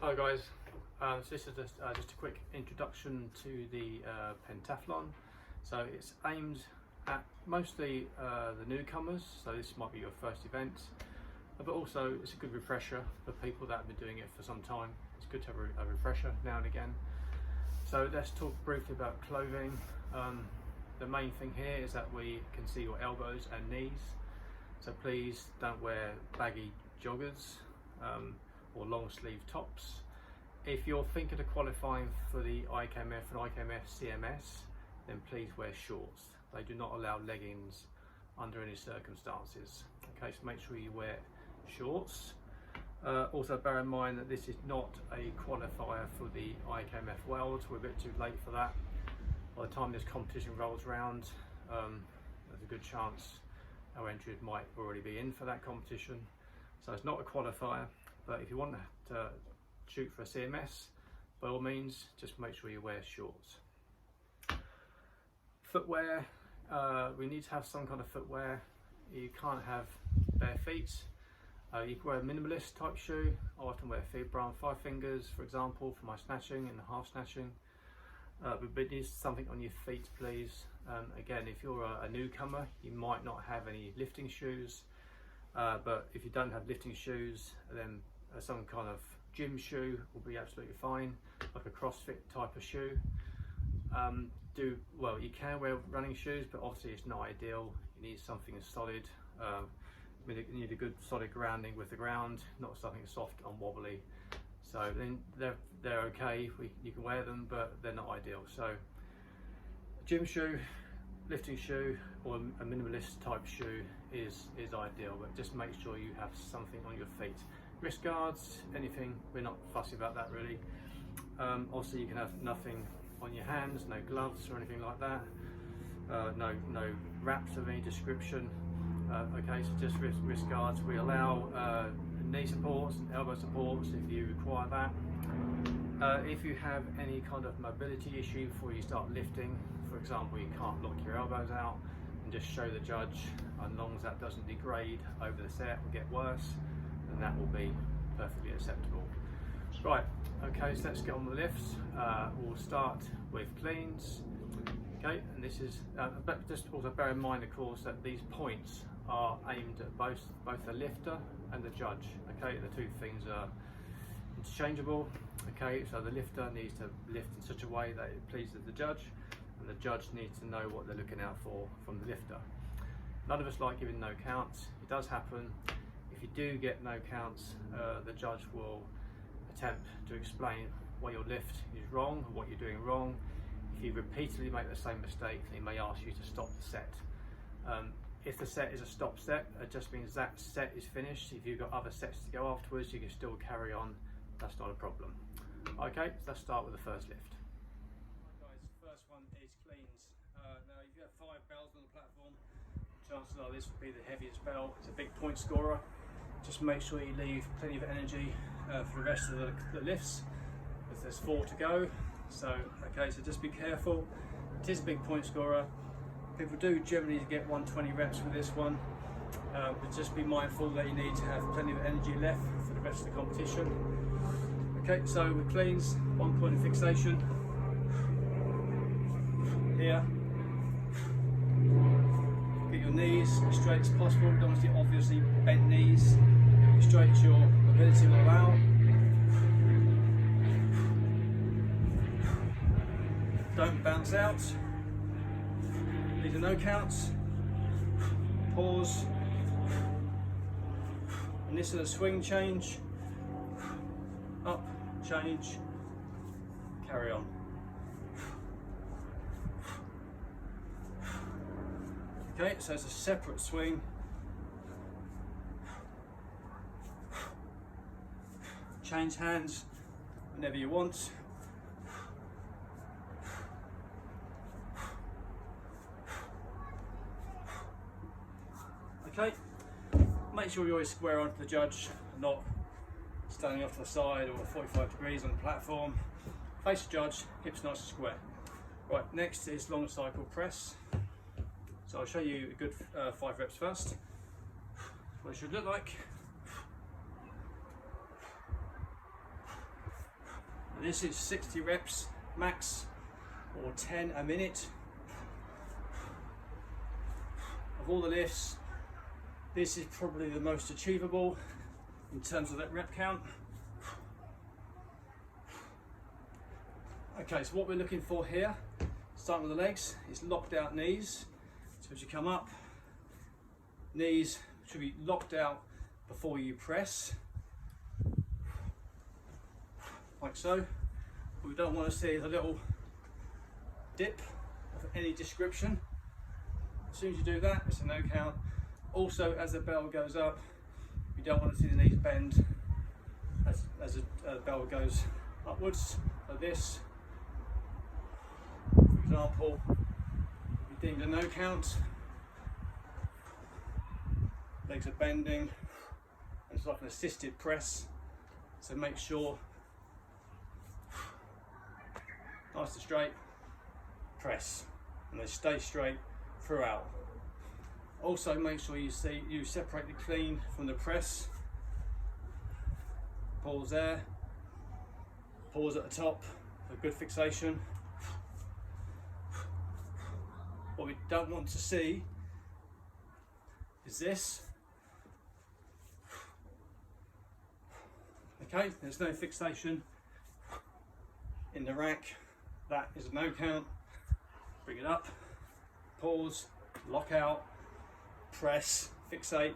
Hi guys, so this is just a quick introduction to the Pentathlon. So it's aimed at mostly the newcomers, so this might be your first event, but also it's a good refresher for people that have been doing it for some time. It's good to have a refresher now and again. So let's talk briefly about clothing. The main thing here is that we can see your elbows and knees, so please don't wear baggy joggers or long sleeve tops. If you're thinking of qualifying for the IKMF and IKMF CMS, then please wear shorts. They do not allow leggings under any circumstances. Okay, so make sure you wear shorts. Also bear in mind that this is not a qualifier for the IKMF Worlds. We're a bit too late for that. By the time this competition rolls around, there's a good chance our entries might already be in for that competition. So it's not a qualifier, but if you want to shoot for a CMS, by all means, just make sure you wear shorts. Footwear, we need to have some kind of footwear. You can't have bare feet. You can wear a minimalist type shoe. I often wear Brown 5 fingers, for example, for my snatching and the half snatching. But it needs something on your feet, please. Again, if you're a newcomer, you might not have any lifting shoes. But if you don't have lifting shoes, then some kind of gym shoe will be absolutely fine, like a CrossFit type of shoe. You can wear running shoes, but obviously it's not ideal. You need something solid. You need a good solid grounding with the ground, not something soft and wobbly. So then they're okay. You can wear them, but they're not ideal. So a gym shoe, lifting shoe, or a minimalist type shoe is ideal, but just make sure you have something on your feet. Wrist guards, anything, we're not fussy about that really. Also you can have nothing on your hands, no gloves or anything like that. No wraps of any description. Okay, so just wrist guards. We allow knee supports and elbow supports if you require that. If you have any kind of mobility issue before you start lifting, for example, you can't lock your elbows out, and just show the judge, as long as that doesn't degrade over the set and get worse, then that will be perfectly acceptable. Right, okay, so let's get on with the lifts. We'll start with cleans. Okay, and this is, but just also bear in mind, of course, that these points are aimed at both the lifter and the judge. Okay, the two things are interchangeable. Okay, so the lifter needs to lift in such a way that it pleases the judge, and the judge needs to know what they're looking out for from the lifter. None of us like giving no counts. It does happen. If you do get no counts, the judge will attempt to explain why your lift is wrong, or what you're doing wrong. If you repeatedly make the same mistake, he may ask you to stop the set. If the set is a stop set, it just means that set is finished. If you've got other sets to go afterwards, you can still carry on. That's not a problem. Okay, so let's start with the first lift. Right guys, first one is cleans. Now if you have 5 bells on the platform, chances are this will be the heaviest bell. It's a big point scorer. Just make sure you leave plenty of energy for the rest of the lifts, because there's 4 to go. So, okay, so just be careful. It is a big point scorer. People do generally get 120 reps with this one, but just be mindful that you need to have plenty of energy left for the rest of the competition. Okay, so with cleans, 1 point of fixation here. Get your knees as straight as possible. Don't want to see obviously bent knees. As straight as your mobility will allow. Don't bounce out. These are no counts. Pause. And this is a swing change. Up, change, carry on. Okay, so it's a separate swing. Change hands whenever you want. Okay, make sure you're always square onto the judge, not standing off to the side or 45 degrees on the platform. Face the judge, hips nice and square. Right, next is long cycle press. So I'll show you a good 5 reps first. What it should look like. This is 60 reps max, or 10 a minute. Of all the lifts, this is probably the most achievable in terms of that rep count. Okay, so what we're looking for here, starting with the legs, is locked out knees. So as you come up, knees should be locked out before you press, like so. What we don't want to see is a little dip of any description. As soon as you do that, it's a no count. Also, as the bell goes up, you don't want to see the knees bend as the bell goes upwards, like this. For example, we deemed a no count. Legs are bending, and it's like an assisted press, so make sure nice and straight, press, and they stay straight throughout. Also make sure you separate the clean from the press. Pause there, pause at the top for good fixation. What we don't want to see is this. Okay, there's no fixation in the rack. That is a no count. Bring it up, pause, lock out, press, fixate,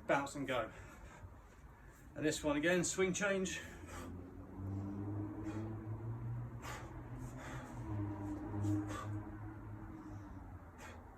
bounce and go. And this one again, swing change.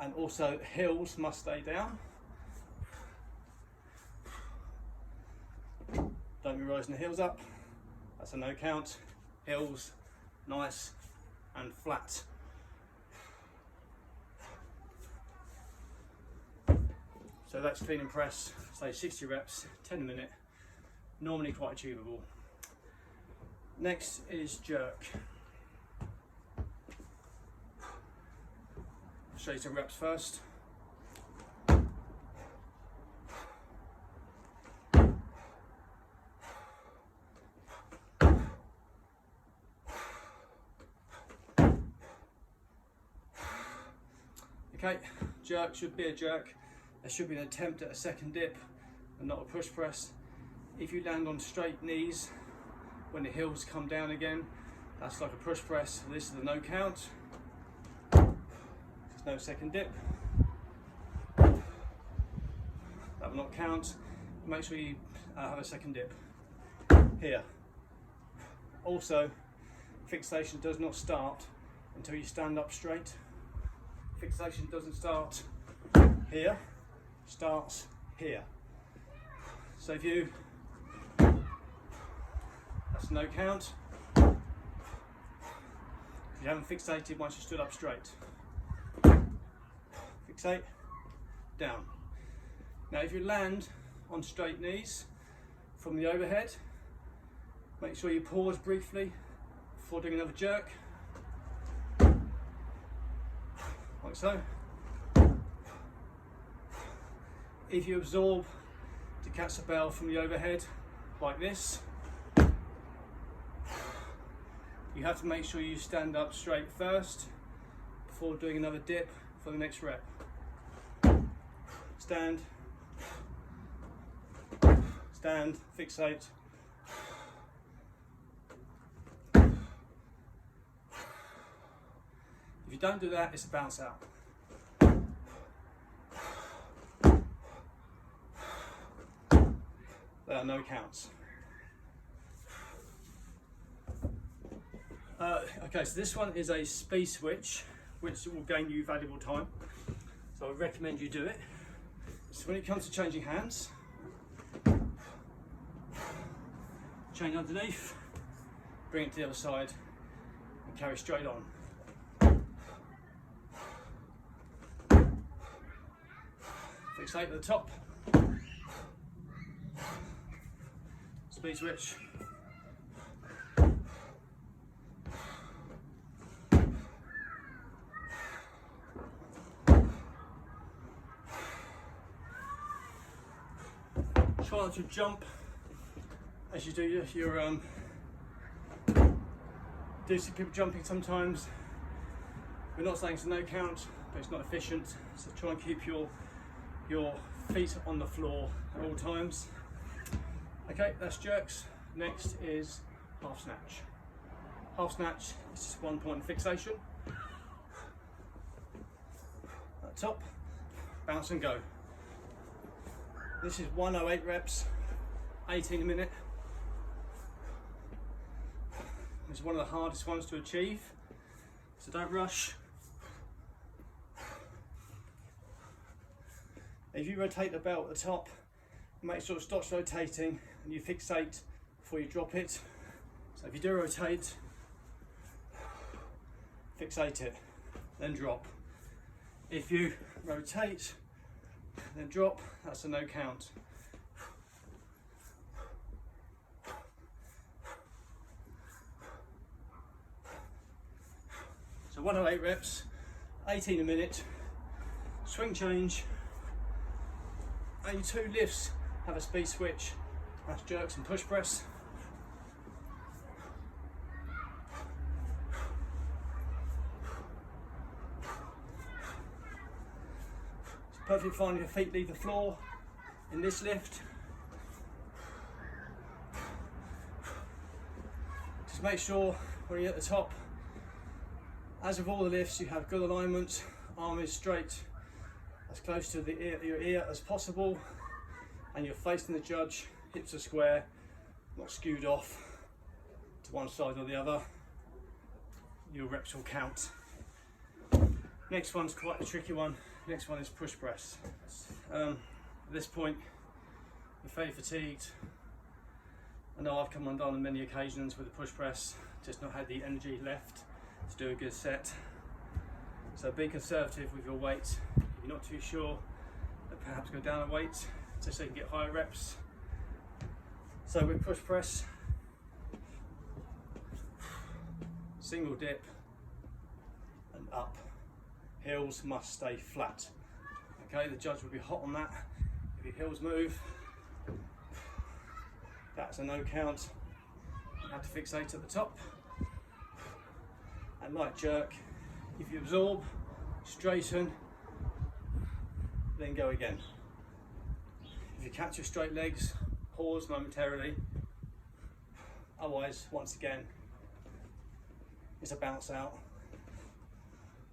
And also heels must stay down. Don't be rising the heels up. That's a no count. Heels nice and flat. So that's clean and press, say 60 reps, 10 a minute, normally quite achievable. Next is jerk. I'll show you some reps first. Okay, jerk should be a jerk. There should be an attempt at a second dip and not a push press. If you land on straight knees when the heels come down again, that's like a push press. This is the no count. There's no second dip. That will not count. Make sure you have a second dip here. Also, fixation does not start until you stand up straight. Fixation doesn't start here, starts here. So if you, that's no count. If you haven't fixated once you stood up straight. Fixate, down. Now if you land on straight knees from the overhead, make sure you pause briefly before doing another jerk. Like so. If you absorb the kettlebell from the overhead like this, you have to make sure you stand up straight first before doing another dip for the next rep. Stand, stand, fixate. If you don't do that, it's a bounce out. There are no counts. Okay, so this one is a speed switch, which will gain you valuable time. So I recommend you do it. So when it comes to changing hands, chain underneath, bring it to the other side, and carry straight on. Fixate at the top. Speed switch. Try not to jump as you do your do see people jumping sometimes. We're not saying it's a no count, but it's not efficient. So try and keep your feet on the floor at all times. Okay, that's jerks. Next is half snatch. Half snatch is just 1 point fixation. At the top, bounce and go. This is 108 reps, 18 a minute. It's one of the hardest ones to achieve, so don't rush. If you rotate the belt at the top, make sure it stops rotating and you fixate before you drop it. So if you do rotate, fixate it, then drop. If you rotate, then drop, that's a no count. So 108 reps, 18 a minute, swing change. Only 2 lifts have a speed switch, that's jerks and push press. It's perfectly fine if your feet leave the floor in this lift. Just make sure when you're at the top, as with all the lifts, you have good alignment, arm is straight, as close to your ear as possible, and you're facing the judge, hips are square, not skewed off to one side or the other. Your reps will count. Next one's quite a tricky one. Next one is push press. At this point, you're fairly fatigued. I know I've come undone on many occasions with the push press, just not had the energy left to do a good set. So be conservative with your weight. If you're not too sure, then perhaps go down a weight just so you can get higher reps. So with push press, single dip and up. Heels must stay flat. Okay, the judge will be hot on that. If your heels move, that's a no count. You have to fixate at the top. And light jerk. If you absorb, straighten, then go again. If you catch your straight legs, pause momentarily. Otherwise, once again, it's a bounce out.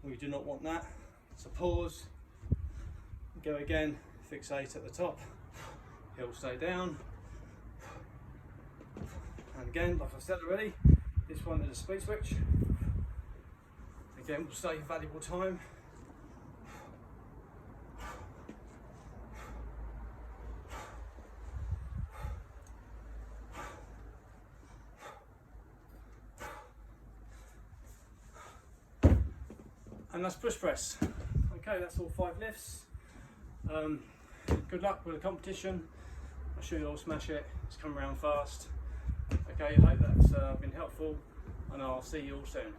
We do not want that. So pause, go again, fixate at the top, he'll stay down. And again, like I said already, this one is a speed switch. Again, we'll save valuable time. And that's push press. Okay, that's all 5 lifts. Good luck with the competition. I'm sure you'll all smash it. It's come around fast. Okay, I hope that's been helpful, and I'll see you all soon.